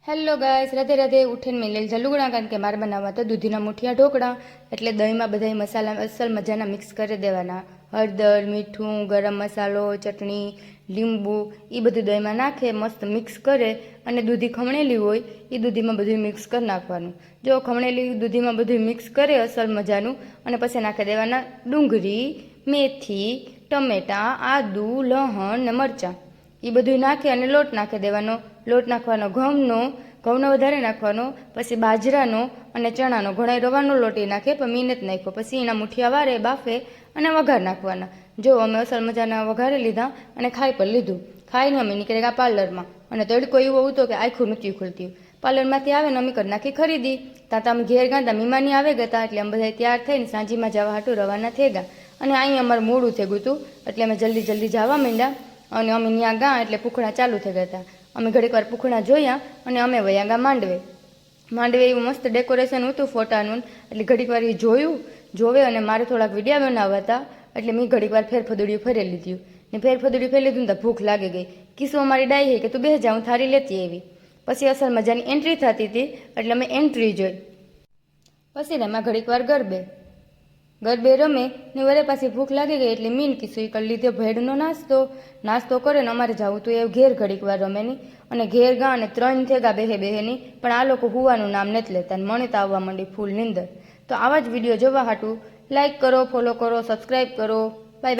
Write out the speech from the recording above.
Hello guys, Radhe Radhe. ઉઠીને મેં લઈ લુગડા, કારણ કે મારે બનાવવા હતા દૂધીના મુઠિયા ઢોકળા. એટલે દહીંમાં બધા મસાલા અસલ મજાના મિક્સ કરી દેવાના. હળદર, મીઠું, ગરમ મસાલો, ચટણી, લીંબુ એ બધું દહીંમાં નાખે, મસ્ત મિક્સ કરે. અને દૂધી ખમણેલી હોય એ દૂધીમાં બધું મિક્સ કરી નાખવાનું. જો ખમણેલી દૂધીમાં બધું મિક્સ કરે અસલ મજાનું, અને પછી નાખી દેવાના ડુંગળી, મેથી, ટમેટાં, આદુ, લસણ ને મરચાં. એ બધું નાખી અને લોટ નાખી દેવાનો. લોટ નાખવાનો ઘઉંનો વધારે નાખવાનો, પછી બાજરાનો અને ચણાનો. ઘણા રવાનો લોટ એ નાખે, પણ મેં નથી નાખ્યો. પછી એના મુઠિયા વારે બાફે અને વઘાર નાખવાના. જો અમે અસલ મજાના વઘારે લીધા અને ખાઈ પણ લીધું. ખાઈને અમે નીકળી ગયા પાર્લરમાં, અને તડકો એવો હતો કે આખું નથી ખુલતી. પાર્લરમાંથી આવે ને અમે કરી નાખી ખરીદી. ત્યાં તો અમે ઘેર ગયા હતા, મીમાની આવે ગયા હતા, એટલે અમે બધા તૈયાર થઈને સાંજીમાં જવા હાટું રવાના થઈ ગયા. અને અહીં અમારું મોડું થઈ ગયું હતું, એટલે અમે જલ્દી જવા માંડ્યા. અને અમે ત્યાં ગયા એટલે પૂખડા ચાલુ થઈ ગયા હતા. અમે ઘડીક વાર પૂખડા જોયા અને અમે વયા ગયા માંડવે એવું મસ્ત ડેકોરેશન હતું ફોટાનું. એટલે ઘડીક વાર એ જોવે અને મારે થોડાક વિડીયા બનાવવા હતા. એટલે મેં ઘડીક વાર ફેરફદુડિયું ફેરી લીધું. ને ફેરફદુડિયું ફેરી લીધું ને તો ભૂખ લાગી ગઈ. કિસ્સો અમારી ડાઈ કે તું બેસી જા, હું થારી લેતી એવી. પછી અસલ મજાની એન્ટ્રી થતી હતી, એટલે અમે એન્ટ્રી જોઈ. પછી રમ્યા ઘડીક વાર ગરબે રમે ને વરે પાછી ભૂખ લાગી ગઈ, એટલે મીન કીધું એ કરી લીધો ભેળનો નાસ્તો કરે ને અમારે જવું તો એ ઘેર ઘડીક વાર રમે નહીં. અને ઘેર ગા અને 3 થેગા બેહે પણ આ લોકો હુવાનું નામ નથી લેતા, અને મને તો આવવા માંડી ફૂલ નીંદર. તો આવા જ વિડીયો જોવા હાટું લાઈક કરો, ફોલો કરો, સબસ્ક્રાઈબ કરો.